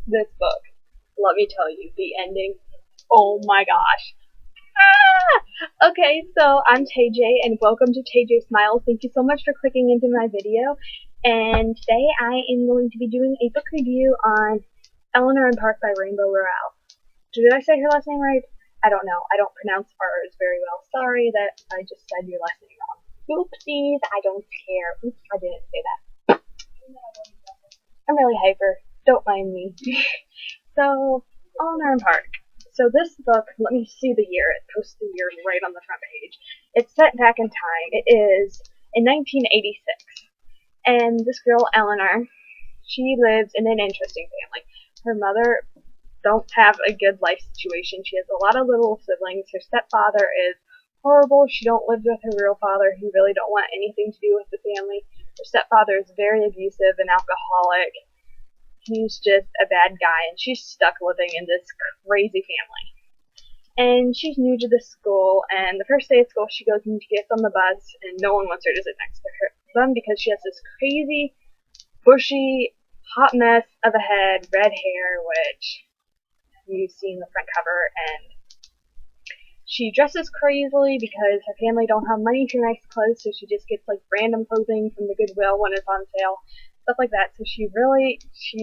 This book, let me tell you, the ending, oh my gosh. Ah! Okay, so I'm TJ, and welcome to TJ Smiles. Thank you so much for clicking into my video. And today I am going to be doing a book review on Eleanor and Park by Rainbow Rowell. Did I say her last name right? I don't know. I don't pronounce hers very well. Sorry that I just said your last name wrong. Oopsies, I don't care. Oops, I didn't say that. I'm really hyper. Don't mind me. So, Eleanor and Park. So this book, let me see the year. It posts the year right on the front page. It's set back in time. It is in 1986. And this girl, Eleanor, she lives in an interesting family. Her mother don't have a good life situation. She has a lot of little siblings. Her stepfather is horrible. She don't live with her real father. He really don't want anything to do with the family. Her stepfather is very abusive and alcoholic. He's just a bad guy, and she's stuck living in this crazy family. And she's new to this school, and the first day of school she goes and she gets on the bus, and no one wants her to sit next to them because she has this crazy, bushy, hot mess of a head, red hair, which you see in the front cover, and she dresses crazily because her family don't have money for nice clothes, so she just gets like random clothing from the Goodwill when it's on sale. Stuff like that. So she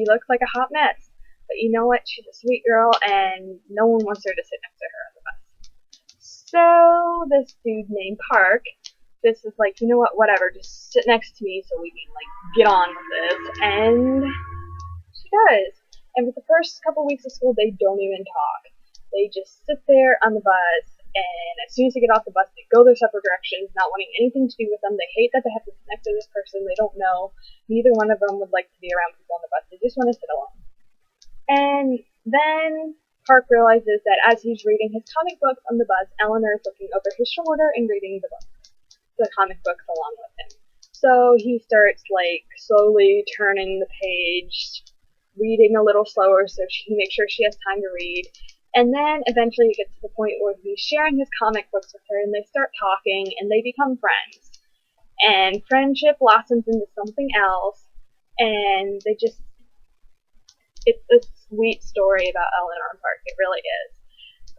looks like a hot mess. But you know what? She's a sweet girl, and no one wants her to sit next to her on the bus. So this dude named Park, this is like, you know what? Whatever. Just sit next to me so we can like get on with this. And she does. And for the first couple weeks of school, they don't even talk. They just sit there on the bus, and as soon as they get off the bus, they go their separate directions, not wanting anything to do with them. They hate that they have to sit next to this person they don't know. Neither one of them would like to be around people on the bus. They just want to sit alone. And then Park realizes that as he's reading his comic books on the bus, Eleanor is looking over his shoulder and reading the comic books along with him. So he starts like slowly turning the page, reading a little slower so he makes sure she has time to read. And then eventually he gets to the point where he's sharing his comic books with her, and they start talking, and they become friends. And friendship blossoms into something else, and it's a sweet story about Eleanor and Park. It really is.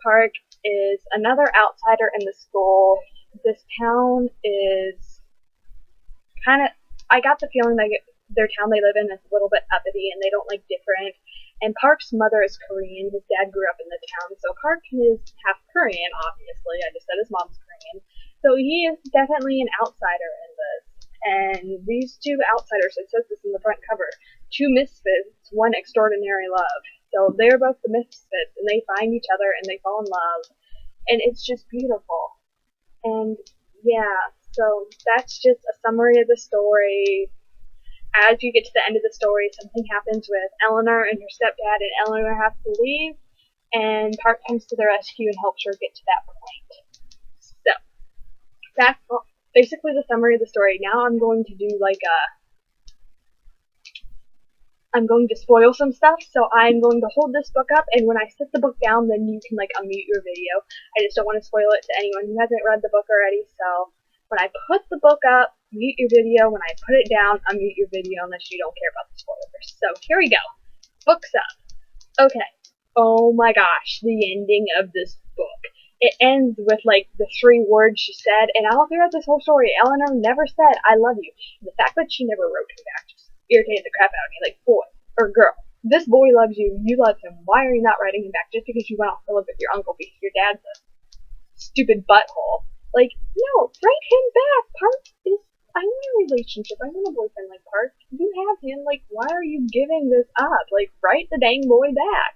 Park is another outsider in the school. This town is I got the feeling that their town they live in is a little bit uppity, and they don't like different. And Park's mother is Korean. His dad grew up in the town, so Park is half Korean, obviously. I just said his mom's Korean. So he is definitely an outsider in this. And these two outsiders, it says this in the front cover, two misfits, one extraordinary love. So they're both the misfits, and they find each other, and they fall in love. And it's just beautiful. And yeah, so that's just a summary of the story. As you get to the end of the story, something happens with Eleanor and her stepdad, and Eleanor has to leave, and Park comes to the rescue and helps her get to that point. So, that's basically the summary of the story. Now I'm going to do I'm going to spoil some stuff, so I'm going to hold this book up, and when I set the book down, then you can unmute your video. I just don't want to spoil it to anyone who hasn't read the book already, so when I put the book up, mute your video. When I put it down, unmute your video unless you don't care about the spoilers. So here we go. Book's up. Okay. Oh my gosh, the ending of this book. It ends with the 3 words she said, and all throughout this whole story, Eleanor never said, "I love you." And the fact that she never wrote him back just irritated the crap out of me. Boy, or girl, this boy loves you, you love him. Why are you not writing him back just because you went off to live with your uncle because your dad's a stupid butthole? No, write him back. Park is, I'm in a relationship. I'm in a boyfriend like Park. You have him. Why are you giving this up? Write the dang boy back.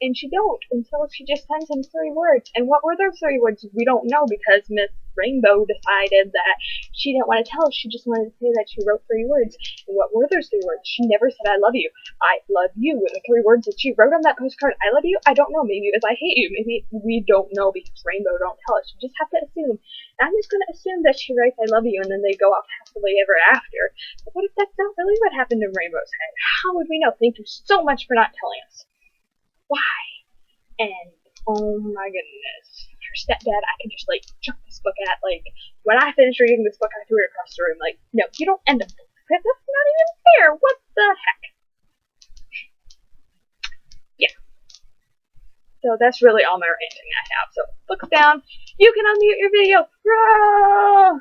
And she don't until she just sends him 3 words. And what were those 3 words? We don't know because Miss Rainbow decided that she didn't want to tell us. She just wanted to say that she wrote 3 words. And what were those 3 words? She never said, "I love you." "I love you" were the 3 words that she wrote on that postcard. "I love you"? I don't know. Maybe it was "I hate you." Maybe we don't know because Rainbow don't tell us. You just have to assume. And I'm just going to assume that she writes "I love you" and then they go off happily ever after. But what if that's not really what happened in Rainbow's head? How would we know? Thank you so much for not telling us. Why? And oh my goodness, her stepdad, I can just chuck this book at. When I finished reading this book, I threw it across the room. No, you don't end up. That's not even fair. What the heck? So that's really all my ranting I have. So books down. You can unmute your video. Hurrah!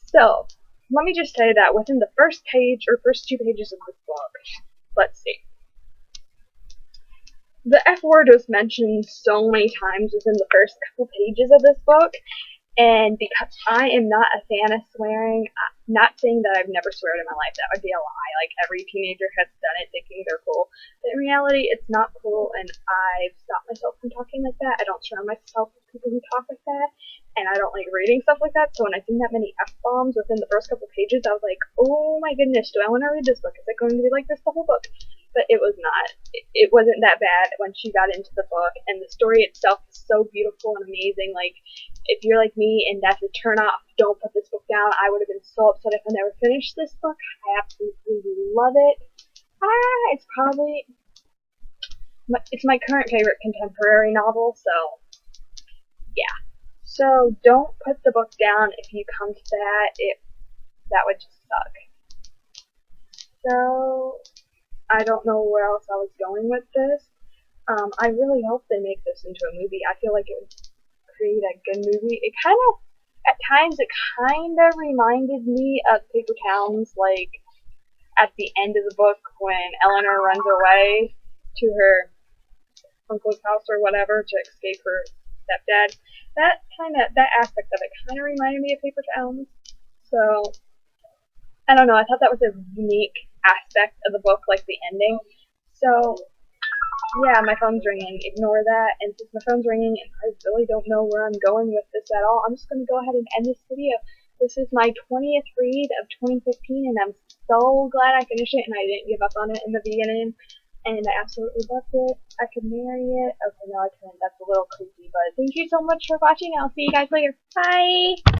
So let me just say that within the first page or first 2 pages of this book, let's see. The F word was mentioned so many times within the first couple pages of this book. And because I am not a fan of swearing, not saying that I've never sweared in my life, that would be a lie. Like, every teenager has done it thinking they're cool. But in reality, it's not cool, and I've stopped myself from talking like that. I don't surround myself with people who talk like that, and I don't like reading stuff like that. So when I seen that many F-bombs within the first couple pages, I was like, oh my goodness, do I want to read this book? Is it going to be like this the whole book? But it was not. It wasn't that bad when she got into the book, and the story itself is so beautiful and amazing. Like, if you're like me and that's a turn off, don't put this book down. I would have been so upset if I never finished this book. I absolutely love it. It's probably it's my current favorite contemporary novel, so yeah. So don't put the book down if you come to that. That would just suck. So I don't know where else I was going with this. I really hope they make this into a movie. I feel like it would create a good movie. It kind of, at times, it kind of reminded me of Paper Towns, like at the end of the book when Eleanor runs away to her uncle's house or whatever to escape her stepdad. That aspect of it kind of reminded me of Paper Towns. So I don't know. I thought that was a unique aspect of the book, like the ending. So yeah, my phone's ringing. Ignore that. And since my phone's ringing and I really don't know where I'm going with this at all, I'm just going to go ahead and end this video. This is my 20th read of 2015, and I'm so glad I finished it and I didn't give up on it in the beginning. And I absolutely loved it. I could marry it. Okay, no, I couldn't. That's a little creepy. But thank you so much for watching. I'll see you guys later. Bye!